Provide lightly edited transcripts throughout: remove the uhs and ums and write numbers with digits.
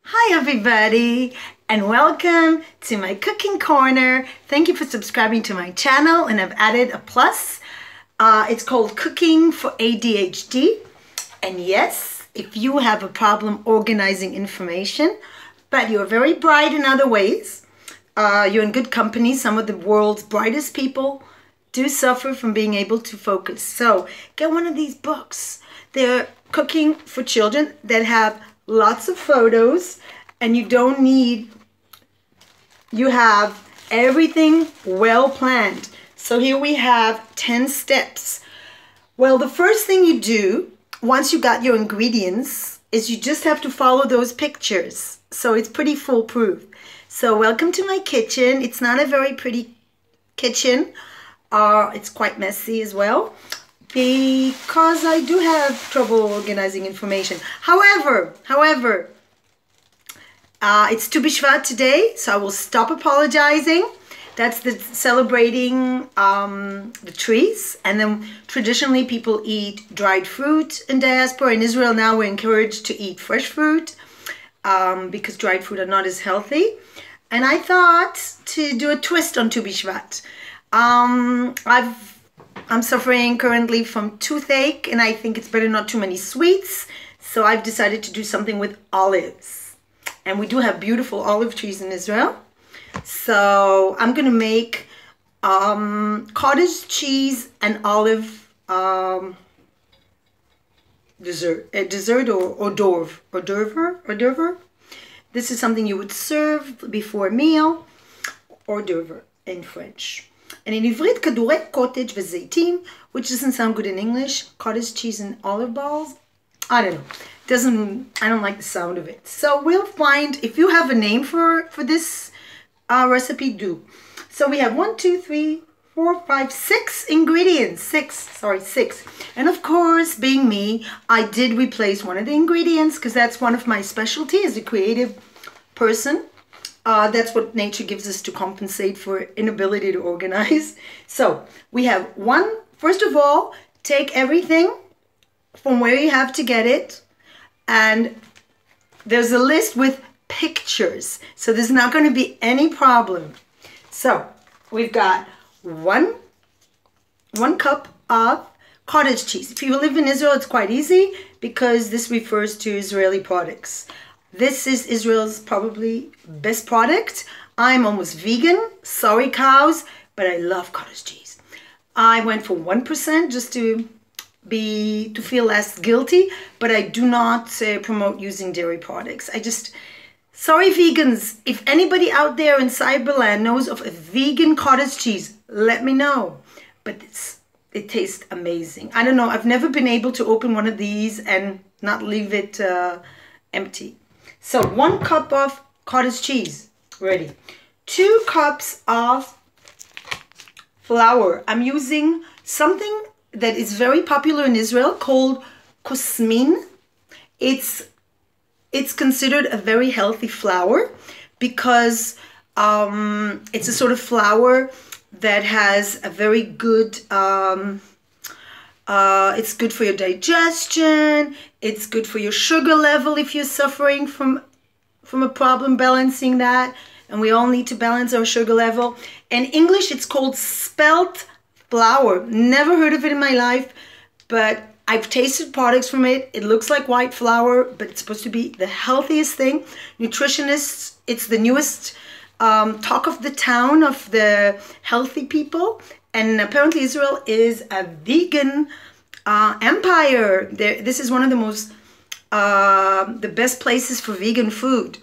Hi everybody and welcome to my cooking corner. Thank you for subscribing to my channel, and I've added a plus. It's called Cooking for ADHD. And yes, if you have a problem organizing information, but you're very bright in other ways, you're in good company. Some of the world's brightest people do suffer from being able to focus. So get one of these books. They're cooking for children that have lots of photos, and you have everything well planned. So here we have 10 steps. Well, the first thing you do once you got your ingredients is you just have to follow those pictures. So it's pretty foolproof. So welcome to my kitchen. It's not a very pretty kitchen. It's quite messy as well, because I do have trouble organizing information. However, it's Tu B'Shvat today, so I will stop apologizing. That's the celebrating the trees. And then traditionally people eat dried fruit in diaspora. In Israel now we're encouraged to eat fresh fruit because dried fruit are not as healthy. And I thought to do a twist on Tu B'Shvat. I'm suffering currently from toothache, and I think it's better not too many sweets. So I've decided to do something with olives. And we do have beautiful olive trees in Israel. So I'm going to make cottage cheese and olive dessert or hors d'oeuvre. This is something you would serve before a meal, hors d'oeuvre in French. And in Ivrit, כדורי cottage וזיתים, which doesn't sound good in English. Cottage cheese and olive balls. I don't know. I don't like the sound of it. So we'll find, if you have a name for this recipe, do. So we have 6 ingredients. Six. And of course, being me, I did replace one of the ingredients because that's one of my specialty as a creative person. That's what nature gives us to compensate for inability to organize. So we have first of all, take everything from where you have to get it. And there's a list with pictures. So there's not going to be any problem. So we've got one cup of cottage cheese. If you live in Israel, it's quite easy because this refers to Israeli products. This is Israel's probably best product. I'm almost vegan. Sorry, cows, but I love cottage cheese. I went for 1% just to feel less guilty, but I do not promote using dairy products. Sorry, vegans. If anybody out there in Cyberland knows of a vegan cottage cheese, let me know. But it tastes amazing. I don't know. I've never been able to open one of these and not leave it empty. So 1 cup of cottage cheese, ready. 2 cups of flour. I'm using something that is very popular in Israel called kosmin. It's considered a very healthy flour because it's a sort of flour that has a very good, it's good for your digestion. It's good for your sugar level if you're suffering from a problem balancing that. And we all need to balance our sugar level. In English, it's called spelt flour. Never heard of it in my life, but I've tasted products from it. It looks like white flour, but it's supposed to be the healthiest thing. Nutritionists, it's the newest talk of the town of the healthy people. And apparently Israel is a vegan empire. This is one of the the best places for vegan food.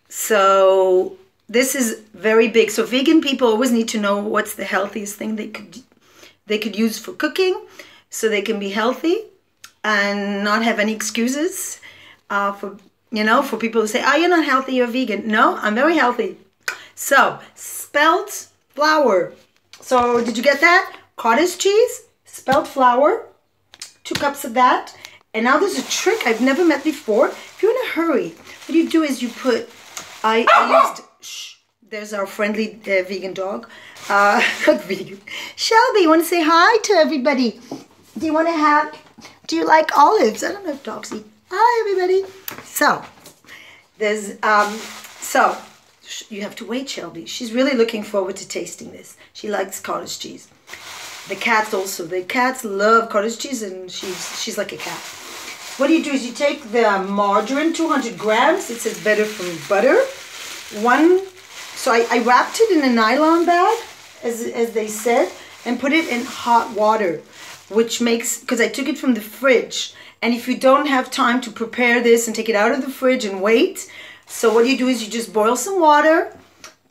So this is very big. So vegan people always need to know what's the healthiest thing they could use for cooking, so they can be healthy and not have any excuses for people who say, oh, you're not healthy, you're vegan. No, I'm very healthy. So spelt flour. So did you get that? Cottage cheese, spelt flour, 2 cups of that. And now there's a trick I've never met before. If you're in a hurry, what you do is you put, there's our friendly vegan dog. Not vegan. Shelby, you want to say hi to everybody? Do you like olives? I don't know if dogs eat. Hi, everybody. So There's, so you have to wait, Shelby. She's really looking forward to tasting this. She likes cottage cheese. The cats also. The cats love cottage cheese, and she's like a cat. What you do is you take the margarine, 200 grams. It says better from butter. So I wrapped it in a nylon bag, as they said, and put it in hot water, which makes, because I took it from the fridge. And if you don't have time to prepare this and take it out of the fridge and wait, so what you do is you just boil some water,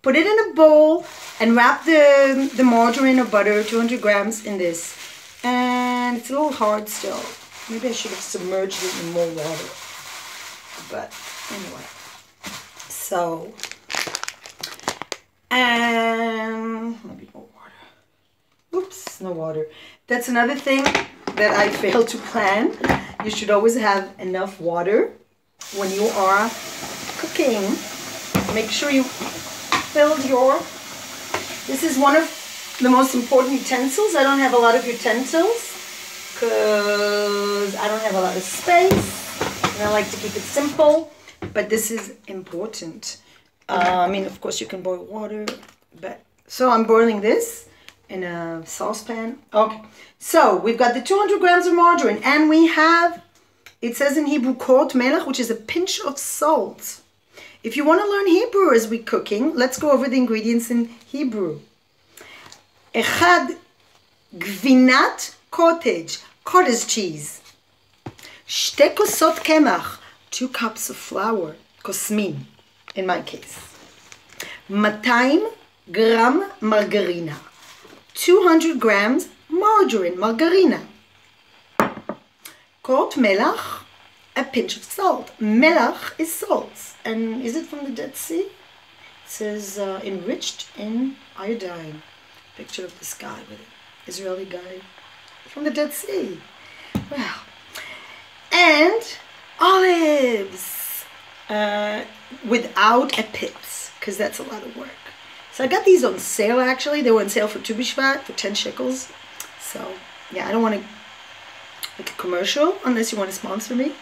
put it in a bowl, and wrap the margarine or butter, 200 grams, in this. And it's a little hard still. Maybe I should have submerged it in more water. But anyway. So, and maybe more water. Oops, no water. That's another thing that I failed to plan. You should always have enough water when you are cooking. Make sure you filled your... This is one of the most important utensils. I don't have a lot of utensils because I don't have a lot of space and I like to keep it simple, but this is important. I mean, of course you can boil water, but so I'm boiling this in a saucepan. Okay, so we've got the 200 grams of margarine, and we have, it says in Hebrew, kot melech, which is a pinch of salt. If you want to learn Hebrew as we're cooking, let's go over the ingredients in Hebrew. Echad gvinat cottage cheese. Shte kosot kemach, 2 cups of flour, kosmin, in my case. 200 gram margarina. 200 grams margarine, margarina. Kot melach, a pinch of salt. Melach is salt. And is it from the Dead Sea? It says enriched in iodine. Picture of this guy with an Israeli guy from the Dead Sea. Wow. And olives without a pit, because that's a lot of work. So I got these on sale, actually. They were on sale for Tu B'Shvat for 10 shekels. So, yeah, I don't want to make a commercial unless you want to sponsor me.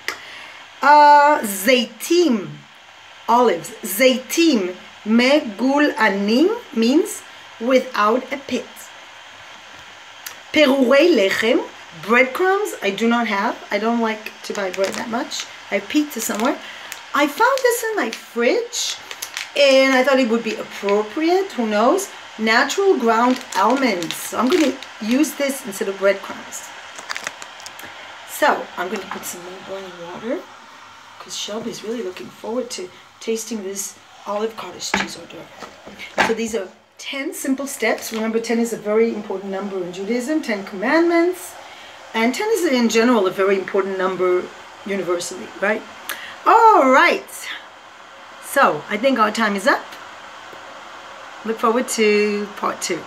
Zaitim, olives. Zaitim megulanim means without a pit. Perurei lechem, breadcrumbs, I do not have. I don't like to buy bread that much. I have pizza somewhere. I found this in my fridge, and I thought it would be appropriate, who knows. Natural ground almonds. So I'm going to use this instead of breadcrumbs. So I'm going to put some more boiling water, because Shelby's really looking forward to tasting this olive cottage cheese hors d'oeuvre. So these are 10 simple steps. Remember, 10 is a very important number in Judaism, 10 commandments. And 10 is in general a very important number universally, right? All right. So I think our time is up. Look forward to part 2.